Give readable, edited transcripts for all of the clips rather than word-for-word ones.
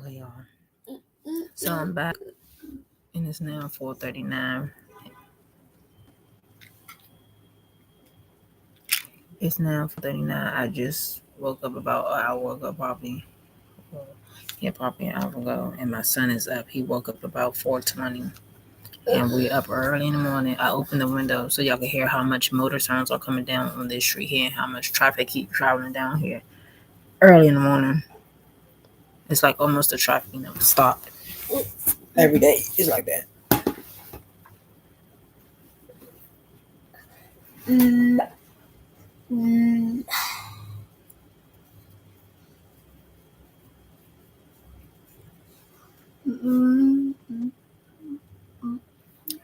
Okay, y'all. So I'm back, and it's now 4:39. It's now 4:39. I just woke up I woke up probably an hour ago, and my son is up. He woke up about 4:20, and we up early in the morning. I opened the window so y'all can hear how much motor sounds are coming down on this street here, and how much traffic keep traveling down here early in the morning. It's like almost the traffic never stopped. Every day it's like that.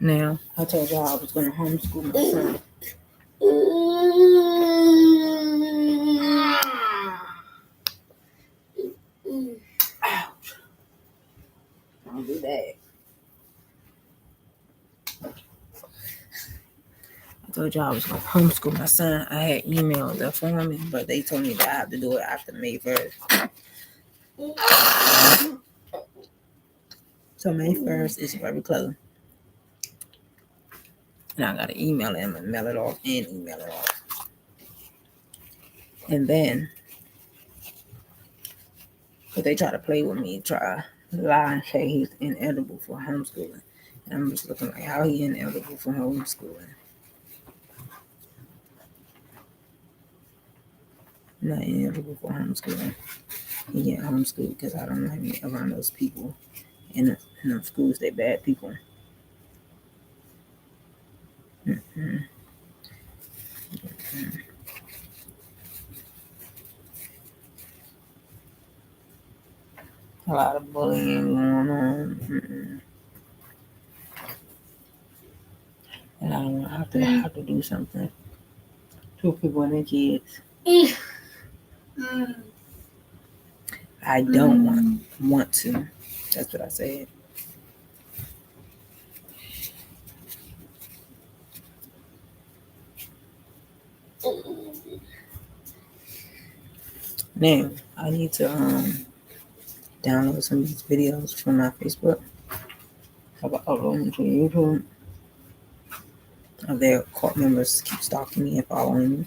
Now, I told y'all I was going to homeschool my son. Ouch. Don't do that. I told y'all I was going to homeschool my son. I had emailed the for me, but they told me that I have to do it after May 1st. So May 1st is very close. And I got to email him and mail it off and email it off. And then, but they try to play with me, try to lie and say he's ineligible for homeschooling. And I'm just looking like, how he ineligible for homeschooling? Not ineligible for homeschooling. He get homeschooled because I don't like me around those people. In them schools, they bad people. A lot of bullying going on. And I don't have to do something to people and their kids. I don't want to. That's what I said. Now, I need to download some of these videos from my Facebook. How about upload them to YouTube? Their court members keep stalking me and following me.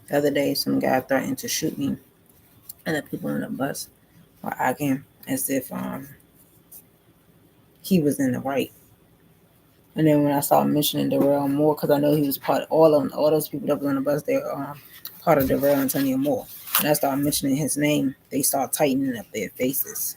The other day, some guy threatened to shoot me, and the people on the bus were arguing as if he was in the right. And then when I started mentioning Darrell Moore, because I know he was part of all those people that was on the bus, they were part of Darrell Antonio Moore. And I started mentioning his name, they started tightening up their faces.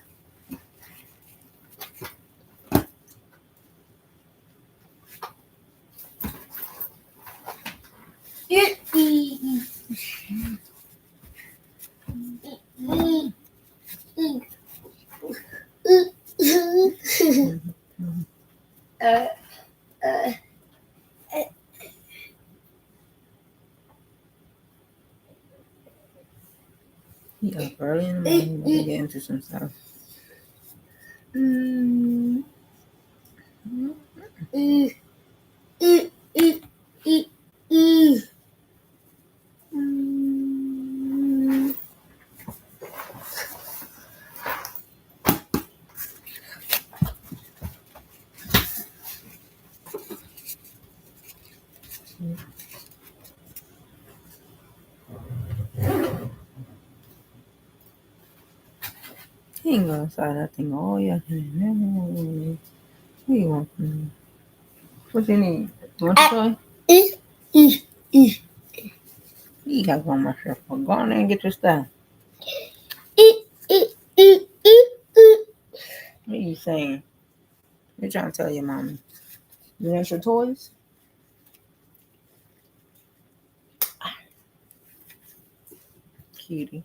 He up early in the morning to get into some stuff. He ain't gonna say nothing. Oh, yeah. What you want from me? What you need? You want the toy? You got one more shirt. Go on there and get your stuff. What are you saying? You're trying to tell your mommy. You want your toys? Cutie.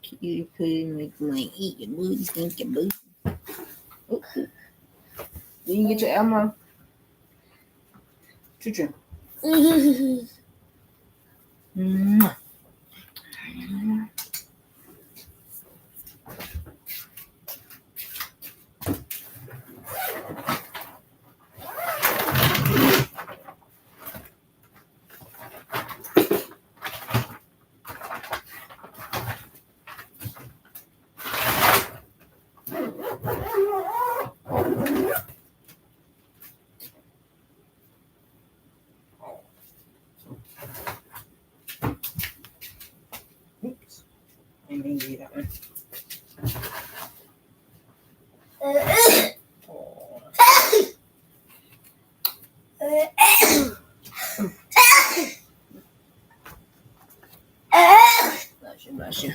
Cutie poo make me eat your booty, stink your booty. You can get your Elmo. Choo-choo. Oops. I didn't do that one. Bless you.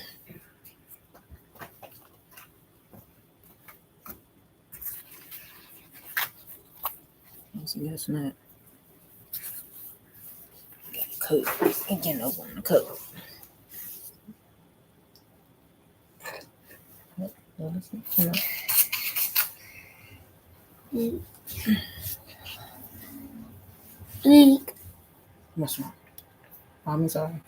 Let's see, that's not. Got a coat. I'm getting over on the coat. What's wrong? I'm sorry.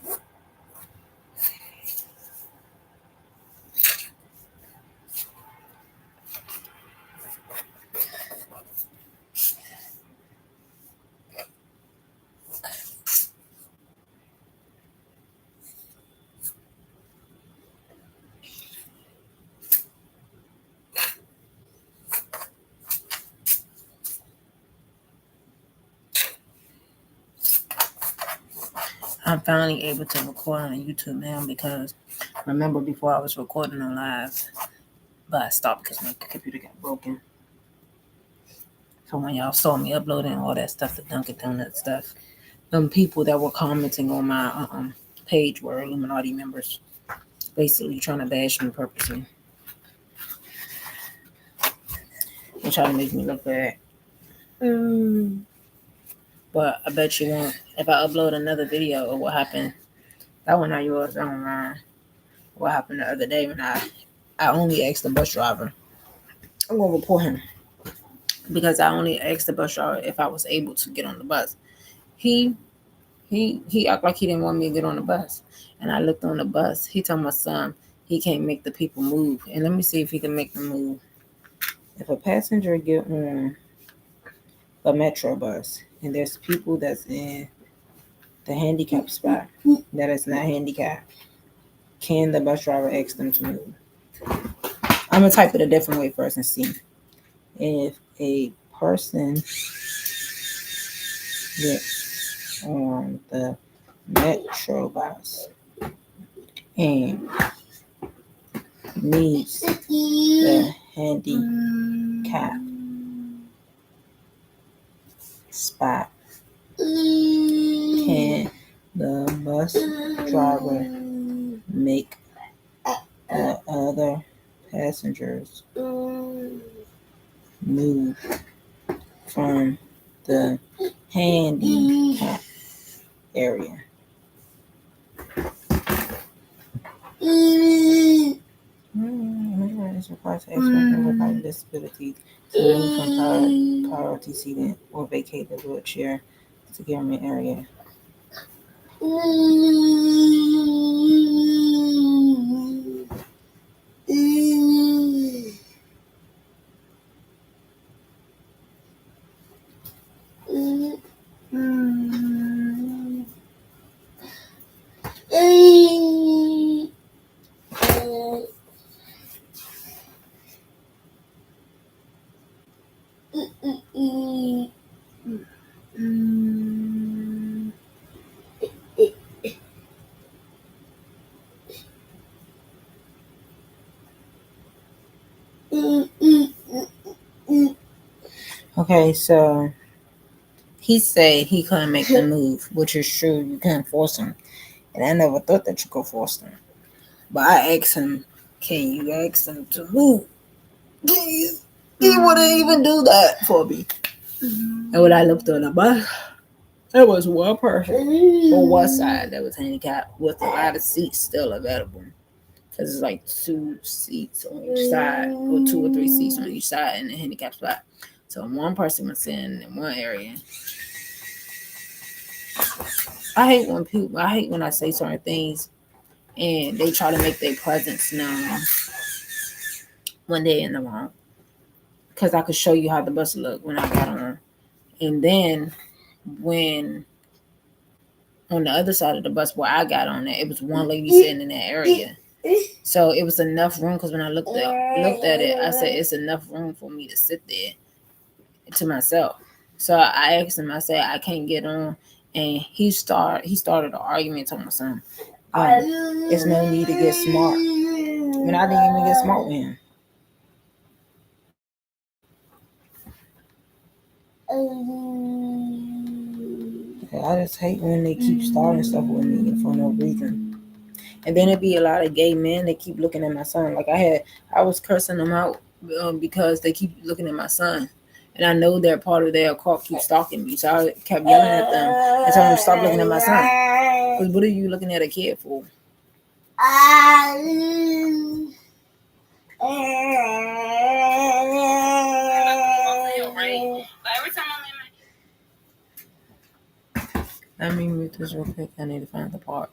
I'm finally able to record on YouTube now because remember before I was recording on live, but I stopped because my computer got broken. So when y'all saw me uploading all that stuff, the Dunkin' Donut stuff, them people that were commenting on my page were Illuminati members, basically trying to bash me purposely. They try to make me look bad. But I bet you won't. If I upload another video of what happened, that one not yours, that one mine. What happened the other day when I only asked the bus driver. I'm gonna report him because I only asked the bus driver if I was able to get on the bus. He acted like he didn't want me to get on the bus, and I looked on the bus. He told my son he can't make the people move, and let me see if he can make them move. If a passenger get on a metro bus and there's people that's in the handicap spot that is not handicapped, can the bus driver ask them to move? I'm gonna type it a different way first and see. If a person gets on the metro bus and needs the handicap spot, can the bus driver make the other passengers move from the handicap area? It's required to ask one without disability to move from priority seating or vacate the wheelchair to government area. Okay, so he said he couldn't make the move, which is true. You can't force him. And I never thought that you could force him. But I asked him, can you ask him to move? Please. He wouldn't even do that for me. And when I looked on the bus, there was one person on one side that was handicapped with a lot of seats still available. Because it's like 2 seats on each side, or 2 or 3 seats on each side in the handicap spot. So one person was sitting in one area. I hate when I say certain things and they try to make their presence known when they're in the wrong. Because I could show you how the bus looked when I got on. And then when on the other side of the bus where I got on, it was one lady sitting in that area. So it was enough room because when I looked at it, I said it's enough room for me to sit there to myself. So I asked him, I said I can't get on, and he started an argument to my son. There's no need to get smart. When I didn't even get smart with him. I just hate when they keep starting stuff with me for no reason. And then it'd be a lot of gay men that keep looking at my son. Like I was cursing them out because they keep looking at my son. And I know they're part of their cult keep stalking me. So I kept yelling at them and telling them to stop looking at my son. Because what are you looking at a kid for? Let me mute this real quick. I need to find the part.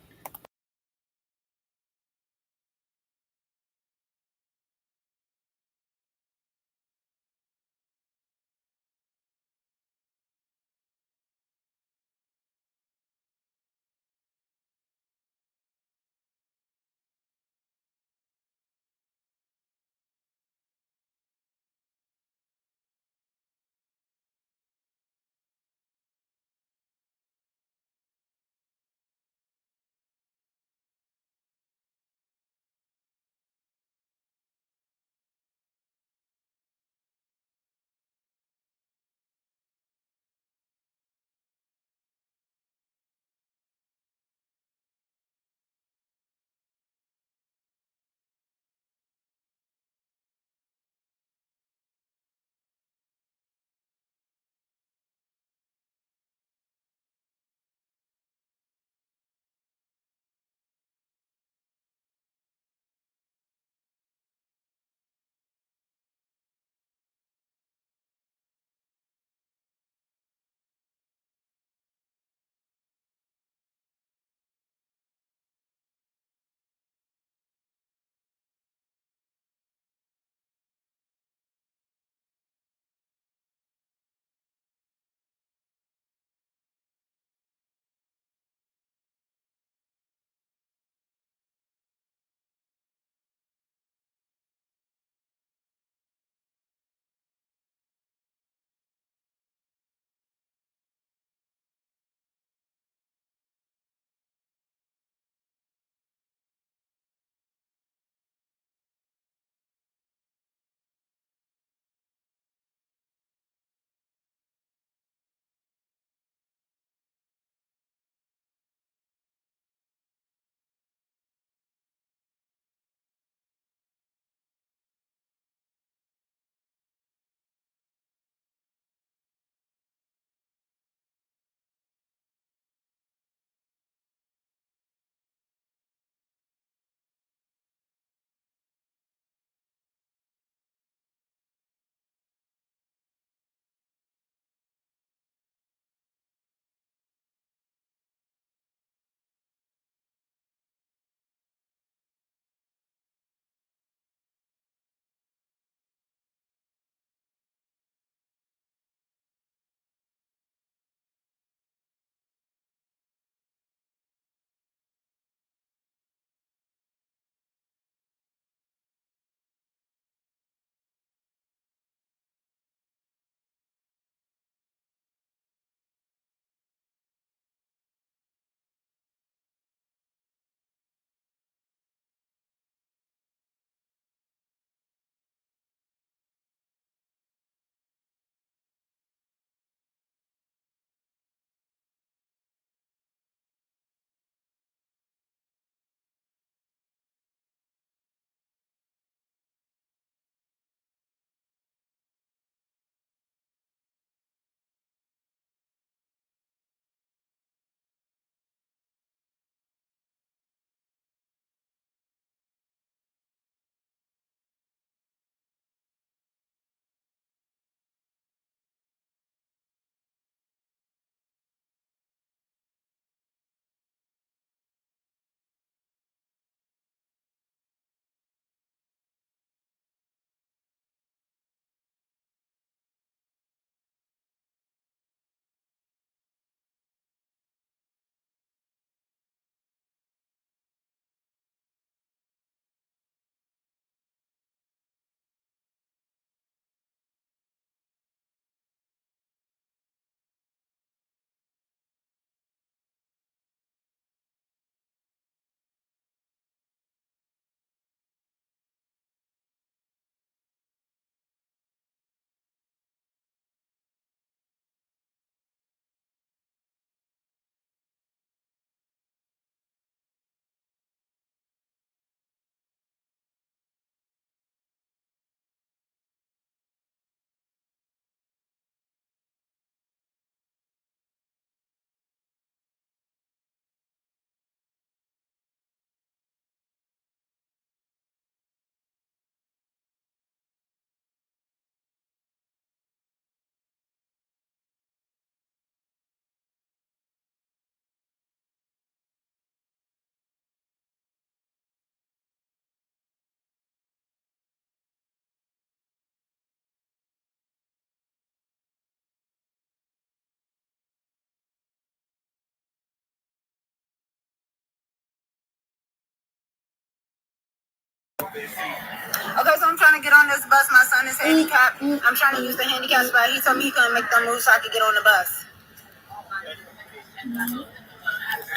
Okay, so I'm trying to get on this bus. My son is handicapped. I'm trying to use the handicap spot. He told me he couldn't make them move so I could get on the bus.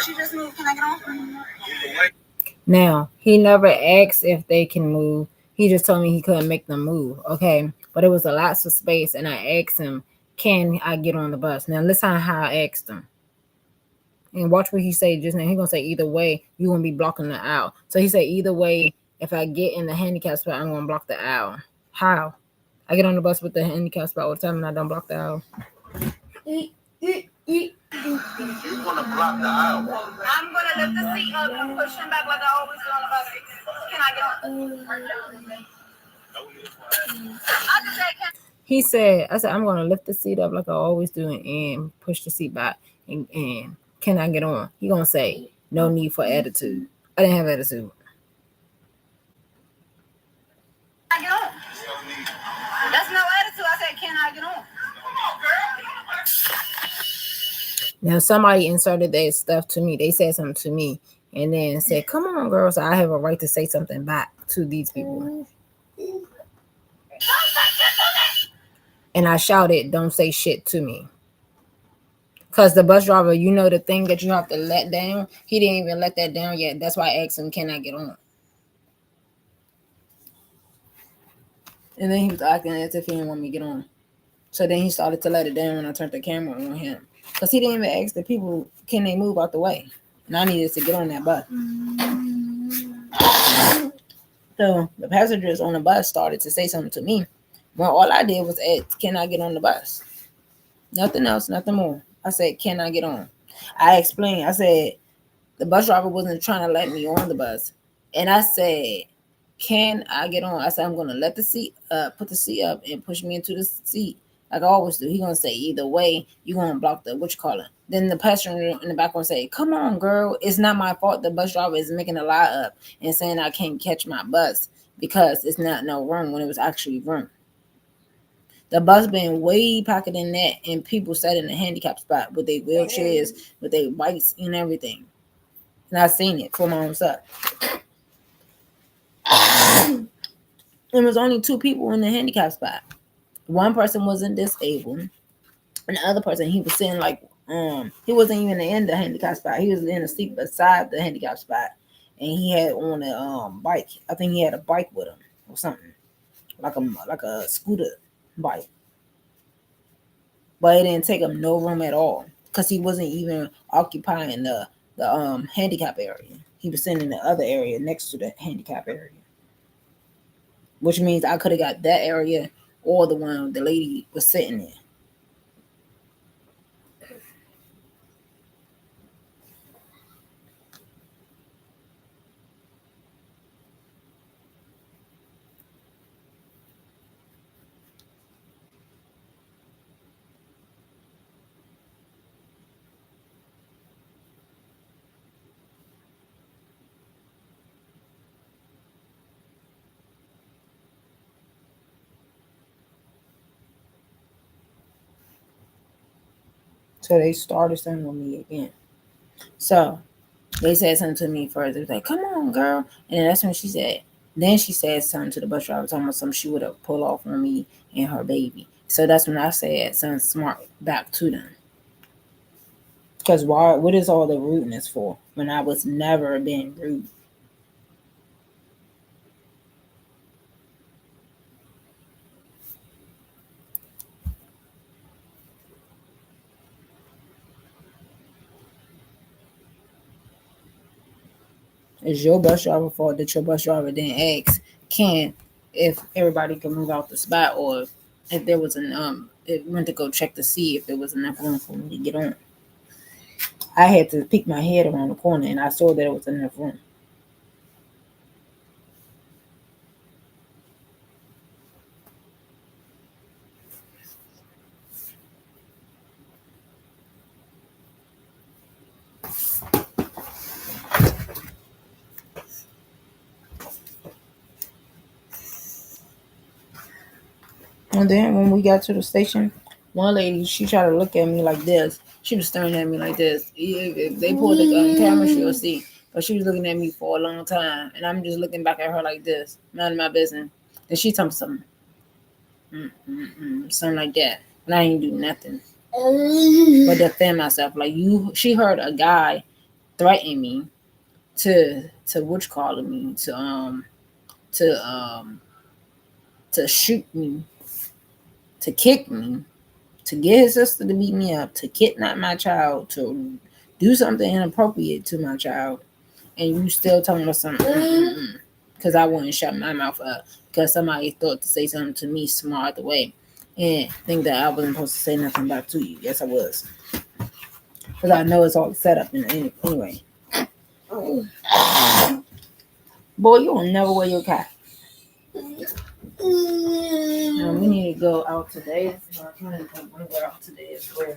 She just moved. Can I get on? Now, he never asked if they can move. He just told me he couldn't make them move. Okay. But it was a lots of space, and I asked him, can I get on the bus? Now, listen how I asked him. And watch what he say just now. He gonna say either way, you gonna be blocking the aisle. So he said either way, if I get in the handicap spot, I'm gonna block the aisle. How? I get on the bus with the handicap spot all the time and I don't block the aisle. You want to block the aisle. I'm going to lift the seat up and push him back like I always do on the bus. Can I get on? He said, I said, I'm going to lift the seat up like I always do and push the seat back. And can I get on? He going to say, no need for attitude. I didn't have attitude. Can I get on? That's no attitude. I said, can I get on? Now, somebody inserted that stuff to me. They said something to me and then said, come on, girls. I have a right to say something back to these people. And I shouted, don't say shit to me. Because the bus driver, you know the thing that you have to let down? He didn't even let that down yet. That's why I asked him, can I get on? And then he was acting as if he didn't want me to get on. So then he started to let it down when I turned the camera on him. Because he didn't even ask the people, can they move out the way? And I needed to get on that bus. So the passengers on the bus started to say something to me. Well, all I did was ask, can I get on the bus? Nothing else, nothing more. I said, can I get on? I explained. I said, the bus driver wasn't trying to let me on the bus. And I said, can I get on? I said, I'm going to let the seat put the seat up and push me into the seat like I always do. He going to say, either way, you going to block the, what you call it? Then the passenger in the back going to say, come on, girl. It's not my fault. The bus driver is making a lie up and saying I can't catch my bus because it's not no room when it was actually room. The bus been way packed than that, and people sat in the handicap spot with their wheelchairs, with their bikes and everything. And I seen it for my own self. There was only 2 people in the handicap spot. One person wasn't disabled, and the other person, he was sitting like he wasn't even in the handicap spot. He was in a seat beside the handicap spot, and he had on a bike. I think he had a bike with him or something, like a scooter bike. But it didn't take him no room at all because he wasn't even occupying the handicap area. He was sitting in the other area next to the handicap area, which means I could have got that area or the one the lady was sitting in. So they started something with me again. So they said something to me first. They was like, come on, girl. And that's when she said, then she said something to the bus driver, talking about something she would have pulled off on me and her baby. So that's when I said something smart back to them. Because why? What is all the rudeness for when I was never being rude? It's your bus driver fault that your bus driver didn't ask if everybody can move out the spot, or if there was it went to go check to see if there was enough room for me to get on. I had to peek my head around the corner and I saw that it was enough room. And then when we got to the station, one lady, she tried to look at me like this. She was staring at me like this. If they pulled the camera, she'll see. But she was looking at me for a long time, and I'm just looking back at her like this, minding my business. Then she told me something, something like that, and I ain't do nothing but defend myself. Like she heard a guy threaten me to which calling me to to shoot me, to kick me, to get his sister to beat me up, to kidnap my child, to do something inappropriate to my child, and you still telling us something because I wouldn't shut my mouth up because somebody thought to say something to me smart way and think that I wasn't supposed to say nothing back to you. Yes, I was, because I know it's all set up anyway. Boy, you will never wear your cap. We need to go out today. I'm trying to go out today as well.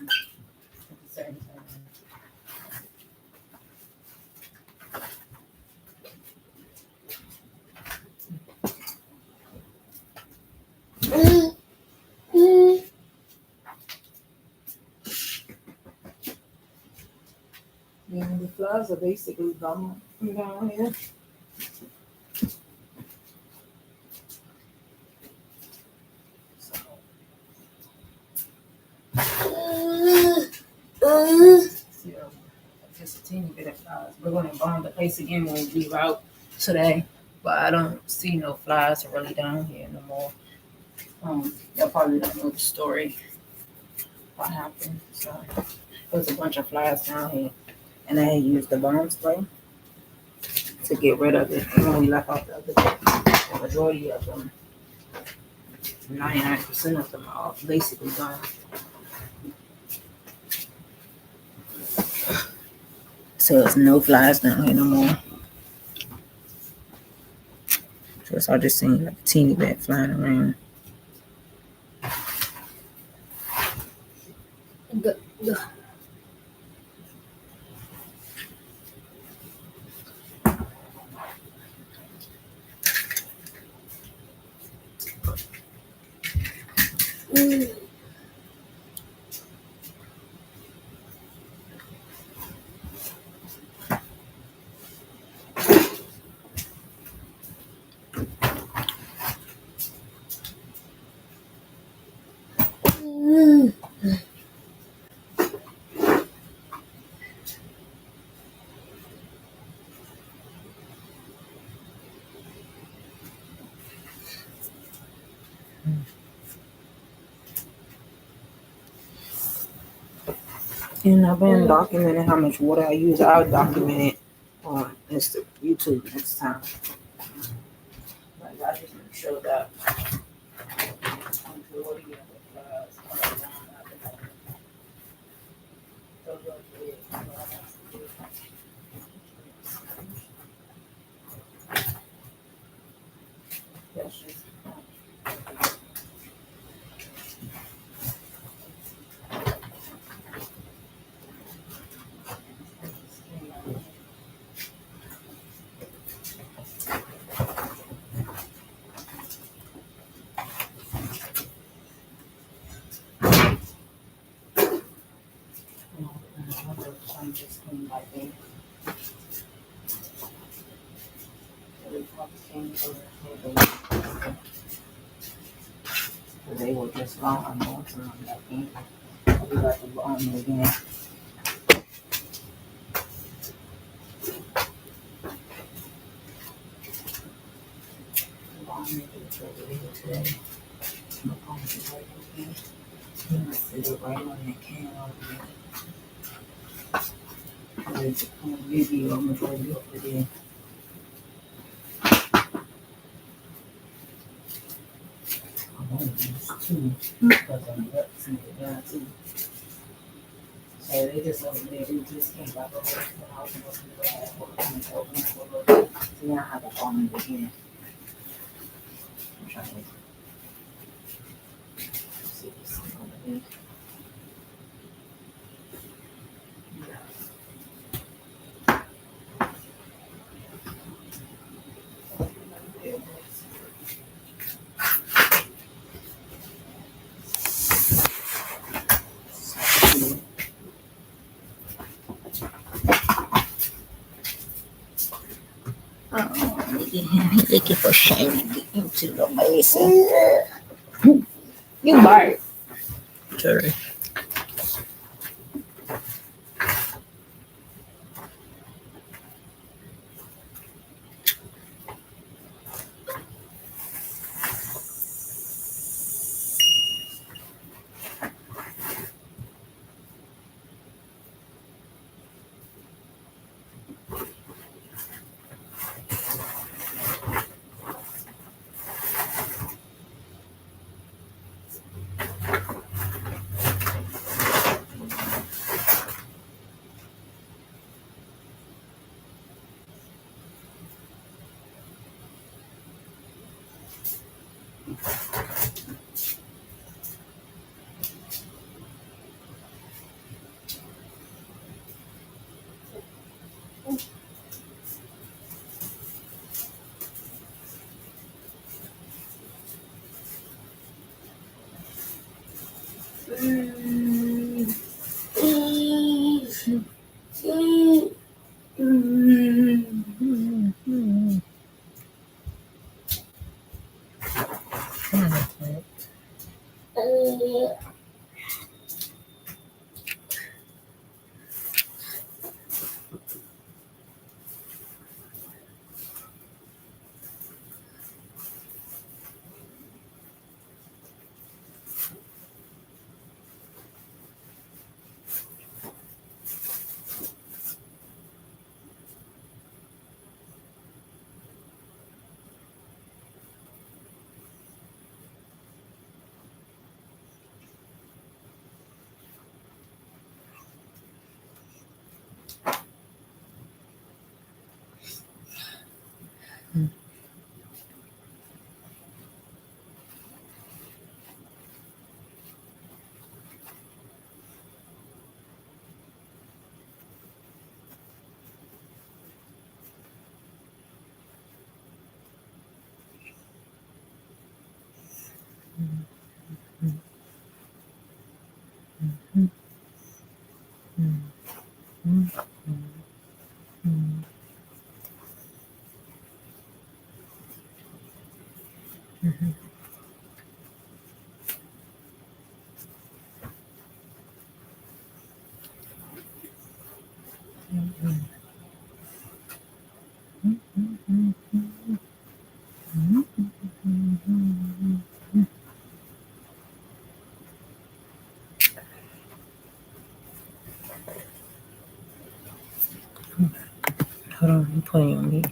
Yeah, the flies are basically gone down here. Just a teeny bit of flies. We're going to bomb the place again when we leave out today, but I don't see no flies really down here no more. Y'all probably don't know the story. What happened? So there was a bunch of flies down here, and I had used the bomb spray to get rid of it. And when we left out the other day, the majority of them, 99% of them are basically gone. So it's no flies down here no more. So I just seen like a teeny bit flying around. And I've been documenting how much water I use. I'll document it on YouTube next time. Like, I just make sure that they were just gone. I'm going to them back in. I'll be back to bomb again. Today. Right on that can over there. Video, I'm gonna try to do it today. I want to use two because I'm up to the guy too. So they just over there, they just came back over to the house and opened the glass for a little bit. So now I have to call me again. I'm trying to see this over here. Oh, look at him. He's looking for shame to get into the basin. You bark. Sorry. Hold on, I'm playing on me.